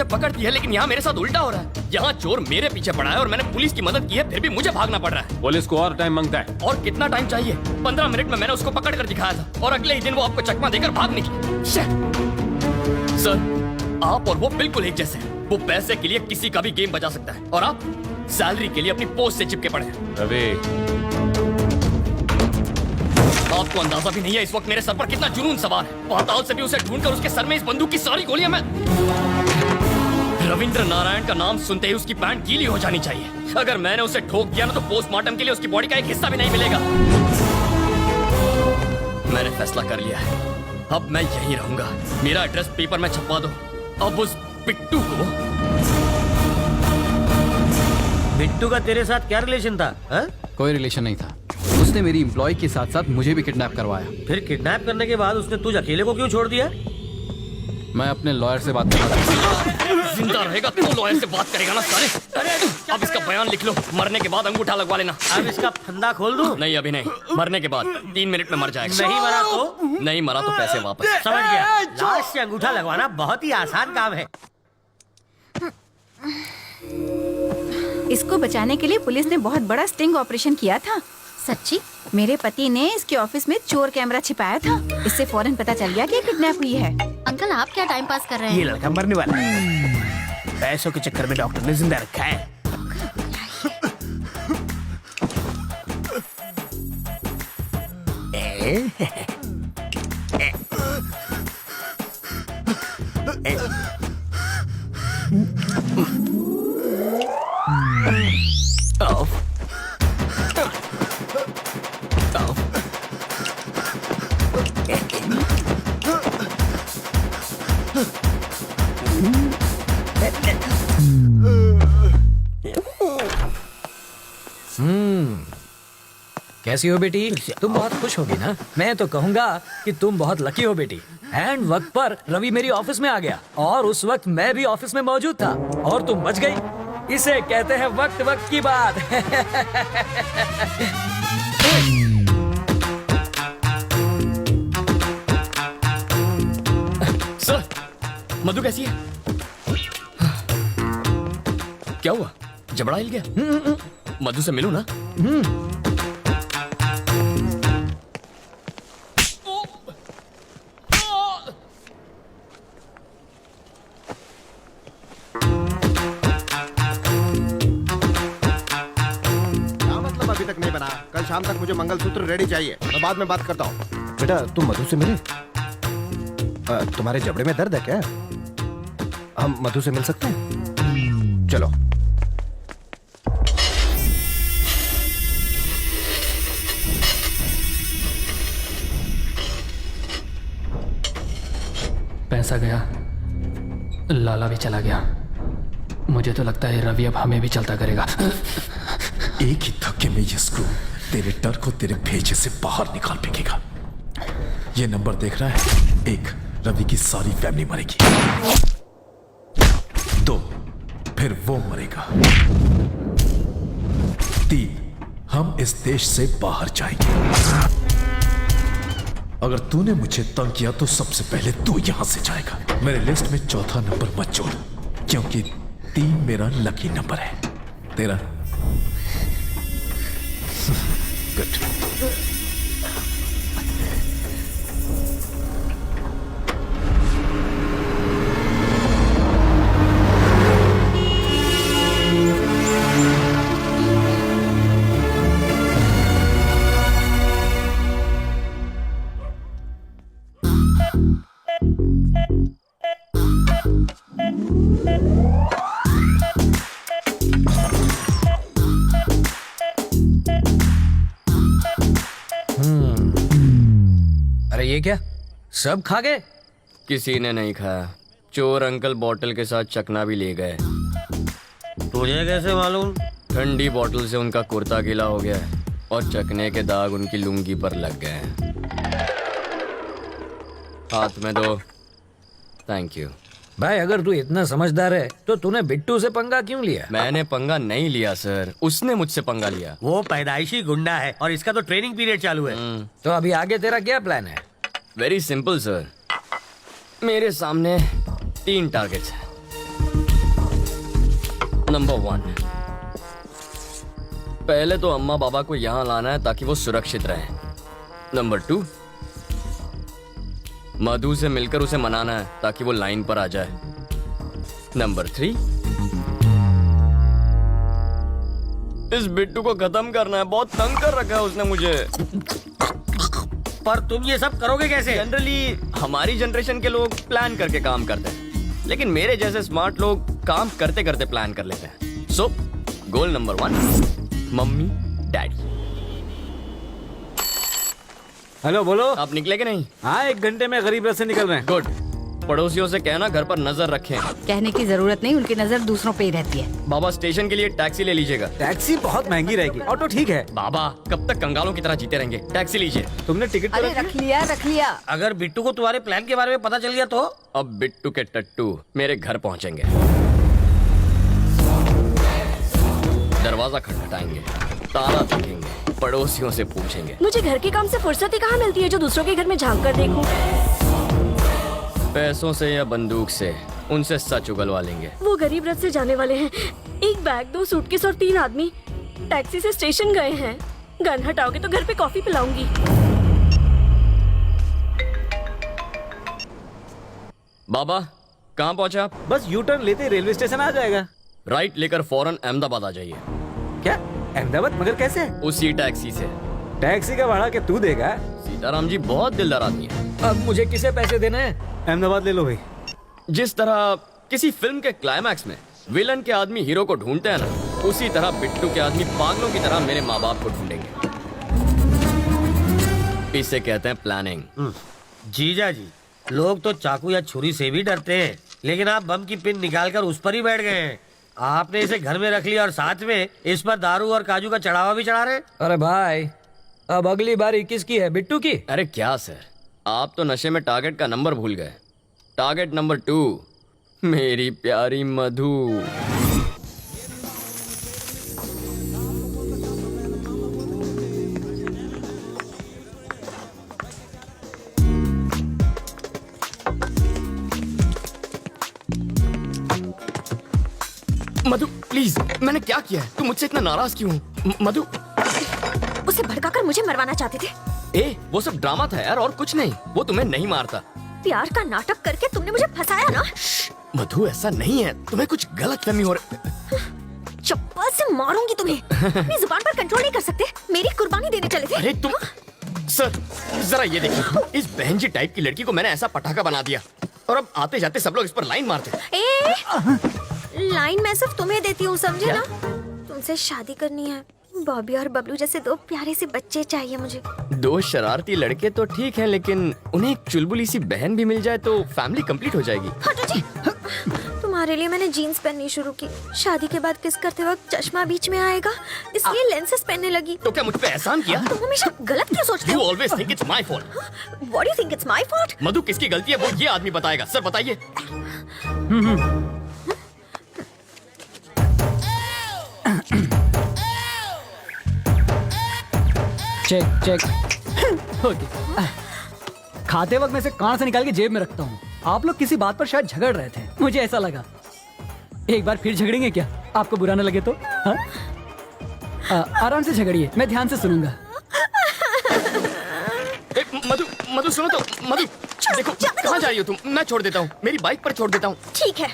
पकड़ दी है, लेकिन यहाँ मेरे साथ उल्टा हो रहा है। यहाँ चोर मेरे पीछे पड़ा है और मैंने पुलिस की मदद की है, फिर भी मुझे भागना पड़ रहा है। पुलिस को और टाइम मांगता है। और कितना टाइम चाहिए? 15 मिनट में मैंने उसको पकड़ कर दिखाया था और अगले ही दिन वो आपको चकमा देकर भाग निकली। सर, आप और वो बिल्कुल एक जैसे हैं। वो पैसे के लिए किसी का भी गेम बजा सकता है और आप सैलरी के लिए अपनी पोस्ट से चिपके पड़े हैं। रवि, आपको अंदाजा भी नहीं है इस वक्त मेरे सर पर कितना जुनून सवार है। पाताल से भी उसे ढूंढकर उसके सर में इस बंदूक की सारी गोलियां मैं... रविंद्र नारायण का नाम सुनते ही उसकी पैंट गीली हो जानी चाहिए। अगर मैंने उसे ठोक दिया ना तो पोस्टमार्टम के लिए उसकी बॉडी का एक हिस्सा भी नहीं मिलेगा। मैंने फैसला कर लिया है, अब मैं यहीं रहूंगा। मेरा एड्रेस पेपर में छपवा दो। अब उस बिट्टू को... बिट्टू का तेरे साथ क्या रिलेशन था? हा? कोई रिलेशन नहीं था। उसने मेरी एम्प्लॉय के साथ साथ मुझे भी किडनैप करवाया। फिर किडनैप करने के बाद उसने तुझ अकेले को क्यों छोड़ दिया? मैं अपने लॉयर से बात कर रहा था। जिंदा रहेगा तो लॉयर से बात करेगा ना साले। अब इसका बयान लिख लो, मरने के बाद अंगूठा लगवा लेना। अब इसका फंदा खोल दूं? नहीं अभी नहीं, मरने के बाद 3 मिनट में मर जाएगा। नहीं मरा तो? नहीं मरा तो पैसे वापस। समझ गया। लाश से अंगूठा लगवाना बहुत ही आसान काम है। इसको बचाने के लिए पुलिस ने बहुत बड़ा स्टिंग ऑपरेशन किया था। सच्ची? मेरे पति ने इसके ऑफिस में चोर कैमरा छिपाया था। इससे फौरन पता चल गया कि किडनैप हुई है। अंकल आप क्या टाइम पास कर रहे ये हैं? लड़का मरने वाला है। पैसों के चक्कर में डॉक्टर ने जिंदा रखा है। कैसी हो बेटी? तुम बहुत खुश होगी ना? मैं तो कहूँगा कि तुम बहुत लकी हो बेटी। एंड वक्त पर रवि मेरी ऑफिस में आ गया और उस वक्त मैं भी ऑफिस में मौजूद था और तुम बच गई। इसे कहते हैं वक्त वक्त की बात। सर, मधु कैसी है? क्या हुआ? जबड़ा हिल गया? मधु से मिलूं ना? अभी तक नहीं बना। कल शाम तक मुझे मंगलसूत्र रेडी चाहिए। मैं बाद में बात करता हूँ। बेटा तुम मधु से मिले? तुम्हारे जबड़े में दर्द है क्या? हम मधु से मिल सकते हैं? चलो। पैसा गया, लाला भी चला गया। मुझे तो लगता है रवि अब हमें भी चलता करेगा। एक ही धक्के में ये स्क्रू तेरे डर को तेरे भेजे से बाहर निकाल फेंकेगा। ये नंबर देख रहा है? 1, रवि की सारी फैमिली मरेगी। 2, फिर वो मरेगा। 3, हम इस देश से बाहर जाएंगे। अगर तूने मुझे तंग किया तो सबसे पहले तू यहां से जाएगा। मेरे लिस्ट में 4था नंबर मत जोड़, क्योंकि 3 मेरा लकी नंबर है। तेरा गुड। अरे ये क्या? सब खा गए? किसी ने नहीं खाया। चोर अंकल बोतल के साथ चकना भी ले गए। तुझे कैसे मालूम? ठंडी बोतल से उनका कुर्ता गीला हो गया है और चकने के दाग उनकी लुंगी पर लग गए हैं। हाथ में दो। Thank you. भाई अगर तू इतना समझदार है तो तूने बिट्टू से पंगा क्यों लिया? मैंने पंगा नहीं लिया सर, उसने मुझसे पंगा लिया। वो पैदाइशी गुंडा है और इसका तो ट्रेनिंग पीरियड चालू है। तो अभी आगे तेरा क्या प्लान है? Very simple sir. मेरे सामने 3 टारगेट्स हैं। नंबर 1, पहले तो अम्मा बाबा को यहाँ लाना है ताकि वो सुरक्षित रहें। नंबर 2, मधु से मिलकर उसे मनाना है ताकि वो लाइन पर आ जाए। नंबर 3, इस बिट्टू को खत्म करना है, बहुत तंग कर रखा है उसने मुझे। पर तुम ये सब करोगे कैसे? जनरली हमारी जनरेशन के लोग प्लान करके काम करते हैं, लेकिन मेरे जैसे स्मार्ट लोग काम करते करते प्लान कर लेते हैं। So goal number 1, mummy daddy. Hello, बोलो। आप निकले कि नहीं? हाँ, 1 घंटे में गरीब रथ से निकल रहे हैं। गुड। पड़ोसियों से कहना घर पर नजर रखें। कहने की जरूरत नहीं, उनकी नजर दूसरों पे ही रहती है। बाबा स्टेशन के लिए टैक्सी ले लीजिएगा। टैक्सी बहुत महंगी रहेगी, ऑटो ठीक है। बाबा कब तक कंगालों की तरह जीते रहेंगे? टैक्सी लीजिए। तुमने टिकट तो अरे रख लिया। अगर बिट्टू को तुम्हारे प्लान के बारे में पता चल गया तो? अब बिट्टू के टट्टू मेरे घर पहुंचेंगे, दरवाजा खटखटाएंगे, ताला देखेंगे, पड़ोसियों से पूछेंगे। मुझे घर के काम से फुर्सत ही कहाँ मिलती है जो दूसरों के घर में झांक कर देखूं। पैसों से या बंदूक से उनसे सच उगलवा लेंगे। वो गरीब रथ से जाने वाले हैं। 1 बैग, 2 सूटकेस और 3 आदमी टैक्सी से स्टेशन गए हैं। गन हटाओगे तो घर पे कॉफी पिलाऊंगी। बाबा कहाँ पहुंचे आप? बस यू टर्न लेते ही रेलवे स्टेशन आ जाएगा। राइट लेकर फौरन अहमदाबाद आ जाइए। क्या अहमदाबाद? मगर कैसे? उसी टैक्सी से। टैक्सी का भाड़ा क्या तू देगा? सीताराम जी बहुत दिलदार आदमी है। अब मुझे किसे पैसे देने हैं? अहमदाबाद ले लो भाई। जिस तरह किसी फिल्म के क्लाइमैक्स में विलन के आदमी हीरो को ढूंढते हैं ना, उसी तरह बिट्टू के आदमी पागलों की तरह मेरे माँ बाप को ढूंढेंगे। इसे कहते हैं प्लानिंग। जीजा जी, लोग तो चाकू या छुरी से भी डरते हैं, लेकिन आप बम की पिन निकालकर उस पर ही बैठ गए हैं। आपने इसे घर में रख लिया और साथ में इस पर दारू और काजू का चढ़ावा भी चढ़ा रहे। अरे भाई, अब अगली बारी किसकी है? बिट्टू की? अरे क्या सर, आप तो नशे में टारगेट का नंबर भूल गए। टारगेट नंबर 2 मेरी प्यारी मधु। मधु प्लीज, मैंने क्या किया है? तुम मुझसे इतना नाराज क्यों हो? मधु, उसे भड़काकर मुझे मरवाना चाहते थे। वो सब ड्रामा था यार, और कुछ नहीं। वो तुम्हें नहीं मारता। प्यार का नाटक करके तुमने मुझे फंसाया ना। मधु ऐसा नहीं है, तुम्हें कुछ गलतफहमी हो रही। चप्पल से मारूंगी तुम्हें। अपनी जुबान पर कंट्रोल नहीं कर सकते। मेरी कुर्बानी देने चले थे। अरे तुम सर, जरा ये देखिए, इस बहन जी टाइप की लड़की को मैंने ऐसा पटाखा बना दिया, और अब आते जाते सब लोग इस पर लाइन मारते। लाइन मैं सिर्फ तुम्हें देती हूँ, समझे ना? तुमसे शादी करनी है। बॉबी और बबलू जैसे 2 प्यारे से बच्चे चाहिए मुझे। 2 शरारती लड़के तो ठीक है, लेकिन उन्हें एक चुलबुली सी बहन भी मिल जाए तो फैमिली कंप्लीट हो जाएगी। हटो जी। तुम्हारे लिए मैंने जीन्स पहननी शुरू की। शादी के बाद किस करते वक्त चश्मा बीच में आएगा, इसलिए लेंसेज पहनने लगी। तो क्या मुझ पे एहसान किया? तुम हमेशा गलत क्यों सोचते You हो? always think it's my fault. What do you think it's my fault? मधु किसकी गलती है वो ये आदमी बताएगा। सर बताइए। Check okay. खाते वक्त मैं इसे कान से निकाल के जेब में रखता हूँ। आप लोग किसी बात पर शायद झगड़ रहे थे, मुझे ऐसा लगा। एक बार फिर झगड़ेंगे क्या? आपको बुरा न लगे तो? हाँ? आराम से झगड़िए, मैं ध्यान से सुनूंगा। मधु सुनो तो। मधु देखो, कहाँ जा रही हो तुम? मैं छोड़ देता हूँ, मेरी बाइक पर छोड़ देता हूँ। ठीक है,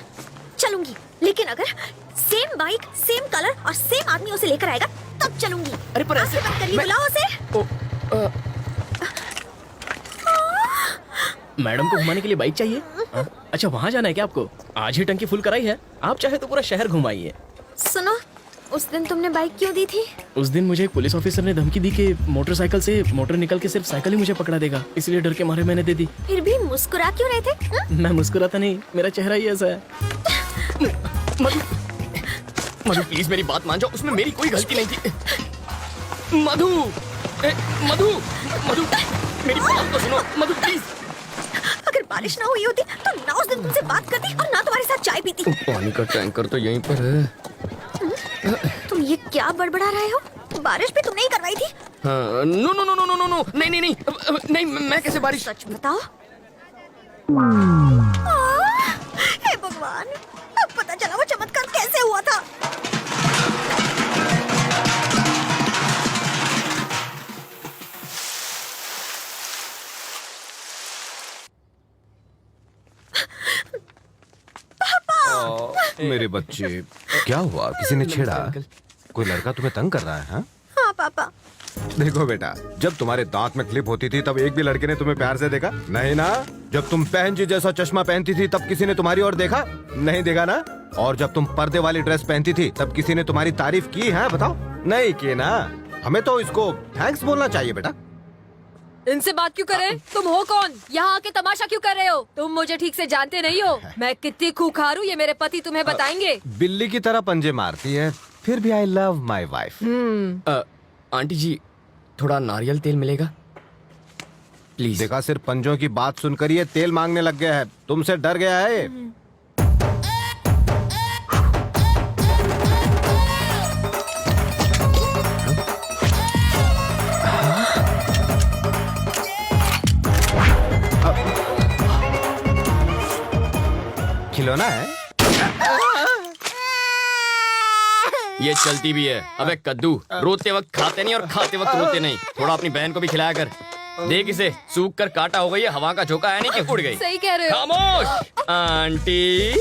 चलूंगी, लेकिन अगर सेम बाइक, सेम कलर और सेम आदमी उसे लेकर आएगा तब चलूंगी। अरे पर ऐसे बुलाओ उसे। मैडम को घुमाने के लिए बाइक चाहिए? अच्छा, वहाँ जाना है क्या आपको? आज ही टंकी फुल कराई है, आप चाहे तो पूरा शहर घुमाइए। सुनो, उस दिन तुमने बाइक क्यों दी थी? उस दिन मुझे एक पुलिस ऑफिसर ने धमकी दी कि मोटरसाइकिल से मोटर निकल के सिर्फ साइकिल ही मुझे पकड़ा देगा, इसलिए डर के मारे मैंने दे दी। फिर भी मुस्कुरा क्यों रहे थे? मैं मुस्कुराता नहीं, मेरा चेहरा ही ऐसा है। मधु प्लीज मेरी बात मान जाओ, उसमें मेरी कोई गलती नहीं थी। मधु मेरी बात तो सुनो। मधु प्लीज। अगर बारिश ना हुई होती तो ना उस दिन तुमसे बात करती और ना तुम्हारे साथ चाय पीती। पानी का टैंकर तो यहीं पर है। तुम ये क्या बड़बड़ा रहे हो? बारिश भी तुमने ही करवाई थी। नो नहीं, मैं कैसे बारिश? सच बताओ। हे भगवान, अब पता चला वो चमत्कार कैसे हुआ था। मेरे बच्चे, क्या हुआ? किसी ने छेड़ा? कोई लड़का तुम्हें तंग कर रहा है? हाँ? हाँ पापा। देखो बेटा, जब तुम्हारे दांत में क्लिप होती थी तब एक भी लड़के ने तुम्हें प्यार से देखा? नहीं ना? जब तुम बहन जी जैसा चश्मा पहनती थी तब किसी ने तुम्हारी ओर देखा? नहीं देखा ना? और जब तुम पर्दे वाली ड्रेस पहनती थी तब किसी ने तुम्हारी तारीफ की है? बताओ, नहीं की ना? हमें तो इसको थैंक्स बोलना चाहिए बेटा। इनसे बात क्यों करें? तुम हो कौन? यहाँ आके तमाशा क्यों कर रहे हो? तुम मुझे ठीक से जानते नहीं हो। मैं कितनी खूंखार हूँ ये मेरे पति तुम्हें बताएंगे। बिल्ली की तरह पंजे मारती है, फिर भी I love my wife. Aunty ji, थोड़ा नारियल तेल मिलेगा प्लीज? देखा, सिर्फ पंजों की बात सुनकर ये तेल मांगने लग गया है। तुमसे डर गया है ये। खिलौना है? ये चलती भी है। अबे कद्दू, रोते वक्त खाते नहीं और खाते वक्त रोते नहीं। थोड़ा अपनी बहन को भी खिलाया कर। देख इसे, सूख कर काटा हो गई है, हवा का झोंका है नहीं कि उड़ गई। सही कह रहे हो। खामोश! आंटी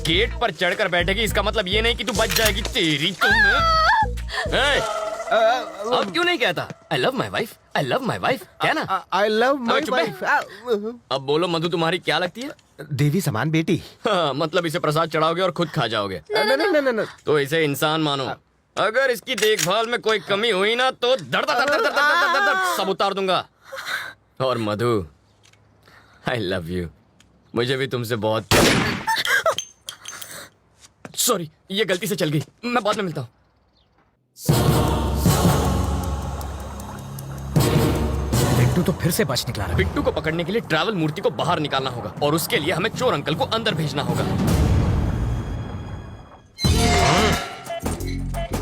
गेट पर चढ़कर बैठेगी, इसका मतलब ये नहीं कि तू बच जाएगी। तेरी तुम अब क्यों नहीं कहता आई love my wife, I love my wife? क्या ना? आई लव माई चुप है। वाइफ। अब बोलो मधु, तुम्हारी क्या लगती है? देवी समान बेटी। हाँ, मतलब इसे प्रसाद चढ़ाओगे और खुद खा जाओगे। नहीं। तो इसे इंसान मानो। अगर इसकी देखभाल में कोई कमी हुई ना तो दर्द दर्द दर्द दर्द दर्द दर्द सब उतार दूंगा। और मधु, आई लव यू। मुझे भी तुमसे बहुत सॉरी, ये गलती से चल गई। मैं बाद में मिलता हूँ। बिट्टू तो फिर से बच निकला रहा। बिट्टू को पकड़ने के लिए ट्रैवल मूर्ति को बाहर निकालना होगा और उसके लिए हमें चोर अंकल को अंदर भेजना होगा।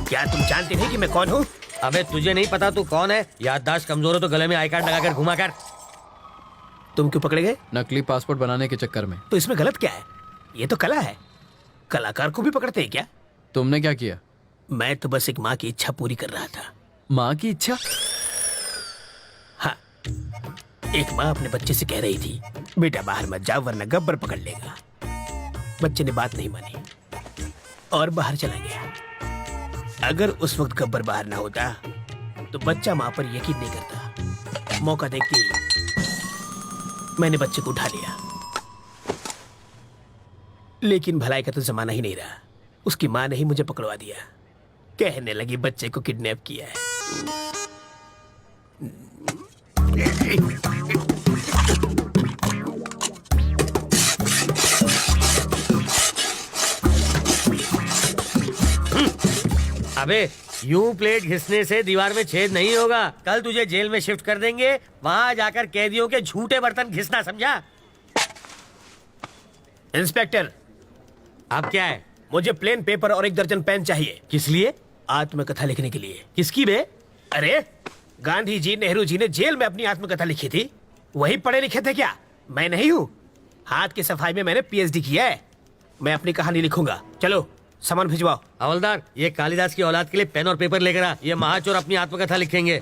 क्या तुम जानते नहीं कि मैं कौन हूँ? अबे तुझे नहीं पता तू कौन है? याददाश्त कमजोर हो तो गले में आई कार्ड लगाकर घुमा कर। तुम क्यों पकड़े गए? नकली पासपोर्ट बनाने के चक्कर में। तो इसमें गलत क्या है? ये तो कला है। कलाकार को भी पकड़ते हैं क्या? तुमने क्या किया? मैं तो बस एक माँ की इच्छा पूरी कर रहा था। माँ की इच्छा? हाँ, एक माँ अपने बच्चे से कह रही थी, बेटा बाहर मत जाओ वरना गब्बर पकड़ लेगा। बच्चे ने बात नहीं मानी और बाहर चला गया। अगर उस वक्त गब्बर बाहर ना होता तो बच्चा माँ पर यकीन नहीं करता। मौका देखते ही मैंने बच्चे को उठा लिया। लेकिन भलाई का तो जमाना ही नहीं रहा। उसकी माँ ने ही मुझे पकड़वा दिया। कहने लगी बच्चे को किडनैप किया है। अबे यूं प्लेट घिसने से दीवार में छेद नहीं होगा। कल तुझे जेल में शिफ्ट कर देंगे, वहां जाकर कैदियों के झूठे बर्तन घिसना, समझा? इंस्पेक्टर, अब क्या है? मुझे प्लेन पेपर और 1 दर्जन पेन चाहिए। किस लिए? आत्मकथा लिखने के लिए। किसकी बे? अरे गांधी जी, नेहरू जी ने जेल में अपनी आत्मकथा लिखी थी। वही पढ़े लिखे थे क्या? मैं नहीं हूँ। हाथ की सफाई में मैंने PhD किया है। मैं अपनी कहानी लिखूंगा। चलो सामान भिजवाओ। हवलदार, ये कालिदास की औलाद के लिए पेन और पेपर लेकर आ। ये महाचोर अपनी आत्मकथा लिखेंगे।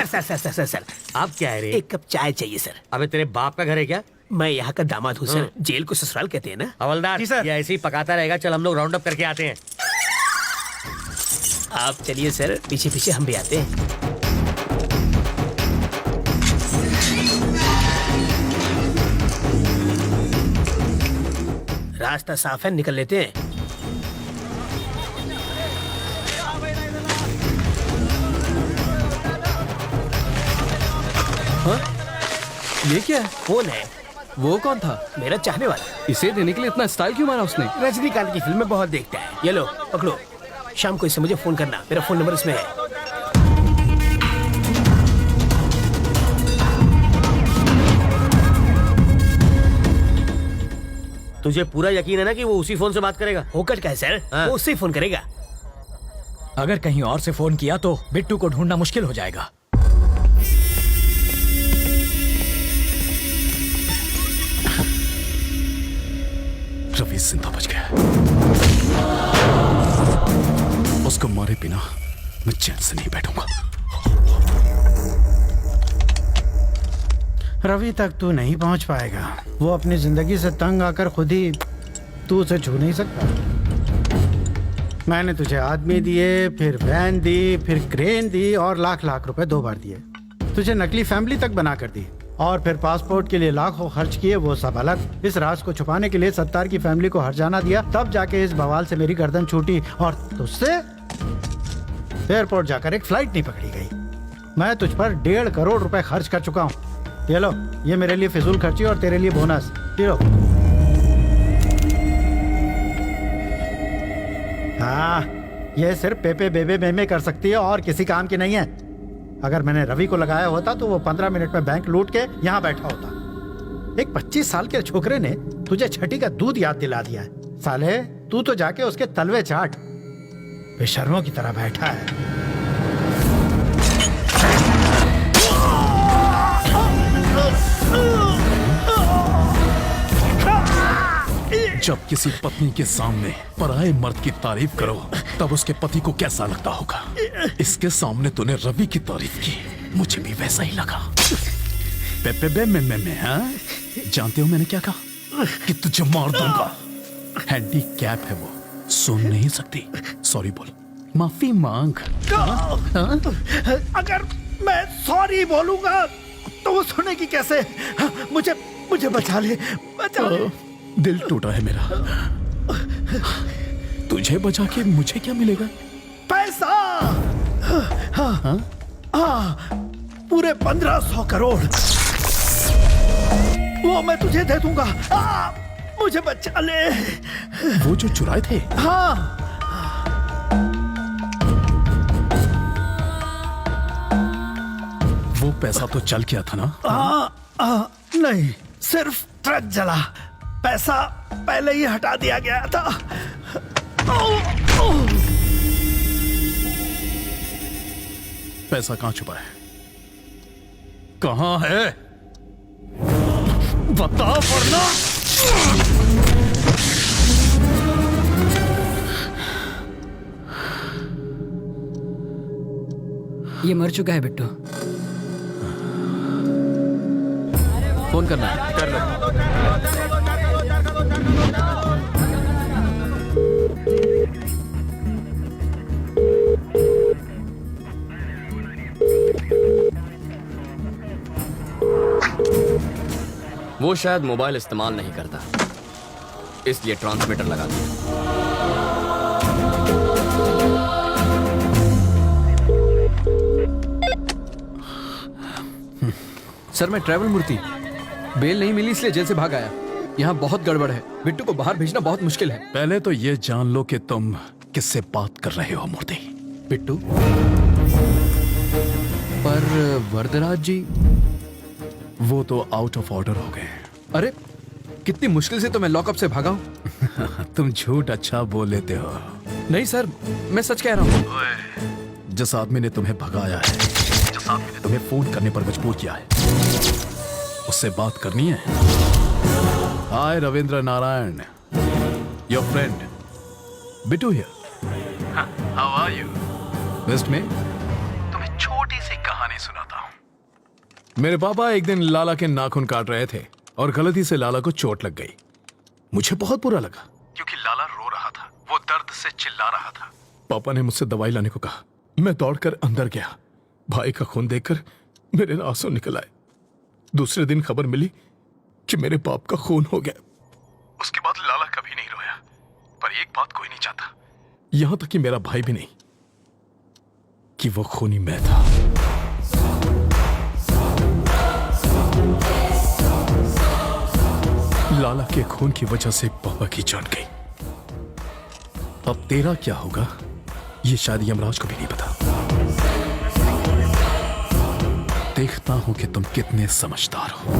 सर आप क्या है रे? 1 कप चाय चाहिए सर। अबे तेरे बाप का घर है क्या? मैं यहाँ का दामाद हूँ सर। जेल को ससुराल कहते हैं ना। हवलदार जी सर, ये ऐसे ही पकाता रहेगा। चल हम लोग राउंड अप करके आते हैं। आप चलिए सर, पीछे पीछे हम भी आते हैं। रास्ता साफ है, निकल लेते हैं। हाँ? ये क्या है? कौन है? वो कौन था? मेरा चाहने वाला। इसे देने के लिए इतना स्टाइल क्यों मारा उसने? रजनीकांत की फिल्म में बहुत देखता है। ये लो पकड़ो। शाम को इससे मुझे फोन करना। मेरा फोन नंबर इसमें है। तुझे पूरा यकीन है ना कि वो उसी फोन से बात करेगा? होकर क्या है सर? हाँ। वो उससे फोन करेगा। अगर कहीं और से फोन किया तो बिट्टू को ढूंढना मुश्किल हो जाएगा। रवि जिंदा बच गया। उसको को मारे बिना मैं चैन से नहीं बैठूंगा। रवि तक तू नहीं पहुंच पाएगा। वो अपनी जिंदगी से तंग आकर खुद ही तू उसे छू नहीं सकता। मैंने तुझे आदमी दिए, फिर वैन दी, फिर क्रेन दी और लाख लाख रुपए 2 बार दिए। तुझे नकली फैमिली तक बना कर दी और फिर पासपोर्ट के लिए लाखों खर्च किए, वो सब अलग। इस राज को छुपाने के लिए सत्तार की फैमिली को हर्जाना दिया, तब जाके इस बवाल से मेरी गर्दन छूटी और तुझसे एयरपोर्ट जाकर एक फ्लाइट नहीं पकड़ी गई। मैं तुझ पर 1.5 करोड़ रुपए खर्च कर चुका हूँ। ये लो, ये मेरे लिए फिजूल खर्ची और तेरे लिए बोनस। ये लो। हाँ, ये सिर्फ पेपे बेबे मेमे कर सकती है और किसी काम की नहीं है। अगर मैंने रवि को लगाया होता तो वो 15 मिनट में बैंक लूट के यहाँ बैठा होता। एक 25 साल के छोकरे ने तुझे छठी का दूध याद दिला दिया है। साले, तू तो जाके उसके तलवे चाट। बेशर्मों की तरह बैठा है। जब किसी पत्नी के सामने पराये मर्द की तारीफ करो तब उसके पति को कैसा लगता होगा। इसके सामने तूने रवि की तारीफ की, मुझे भी वैसा ही लगा। बे मैं हाँ? जानते हो मैंने क्या कहा? कि तुझे मार दूंगा। हैंडीकैप है वो, सुन नहीं सकती। सॉरी बोल, माफी मांग। हाँ? अगर मैं सॉरी बोलूंगा तो वो सुनेगी कैसे? मुझे बचा ले, बचा ले। दिल टूटा है मेरा। तुझे बचा के मुझे क्या मिलेगा? पैसा। हाँ? पूरे 1500 करोड़ वो मैं तुझे दे दूंगा। मुझे बचा ले। वो जो चुराए थे? हाँ। वो पैसा तो चल गया था ना? नहीं, सिर्फ ट्रक जला। पैसा पहले ही हटा दिया गया था। पैसा कहाँ छुपा है? कहाँ है? बता वरना। ये मर चुका है बिट्टू। फोन करना है, कर लो। वो शायद मोबाइल इस्तेमाल नहीं करता, इसलिए ट्रांसमीटर लगा दिया। सर, मैं ट्रैवल मूर्ति। बेल नहीं मिली इसलिए जेल से भाग आया। यहाँ बहुत गड़बड़ है। बिट्टू को बाहर भेजना बहुत मुश्किल है। पहले तो ये जान लो कि तुम किससे बात कर रहे हो मूर्ति। बिट्टू? पर वरदराज जी? वो तो आउट ऑफ ऑर्डर हो गए। अरे कितनी मुश्किल से तो मैं लॉकअप से भागा हूँ। तुम झूठ अच्छा बोल लेते हो। नहीं सर, मैं सच कह रहा हूँ। जिस आदमी ने तुम्हें भगाया है, जिस आदमी ने तुम्हें फोन करने पर मजबूर किया है, उससे बात करनी है। Hi Ravindra Narayan, your friend Bittu here. How are you? Best में तुम्हें छोटी सी कहानी सुनाता हूं। मेरे पापा एक दिन लाला के नाखून काट रहे थे और गलती से लाला को चोट लग गई। मुझे बहुत बुरा लगा क्योंकि लाला रो रहा था, वो दर्द से चिल्ला रहा था। पापा ने मुझसे दवाई लाने को कहा। मैं दौड़कर अंदर गया। भाई का खून देखकर मेरे आंसू निकल आए। दूसरे दिन खबर मिली कि मेरे बाप का खून हो गया। उसके बाद लाला कभी नहीं रोया, पर एक बात कोई नहीं चाहता, यहां तक कि मेरा भाई भी नहीं, कि वो खूनी मैं था। लाला के खून की वजह से पापा की जान गई। अब तेरा क्या होगा ये शायद यमराज को भी नहीं पता। देखता हूं कि तुम कितने समझदार हो।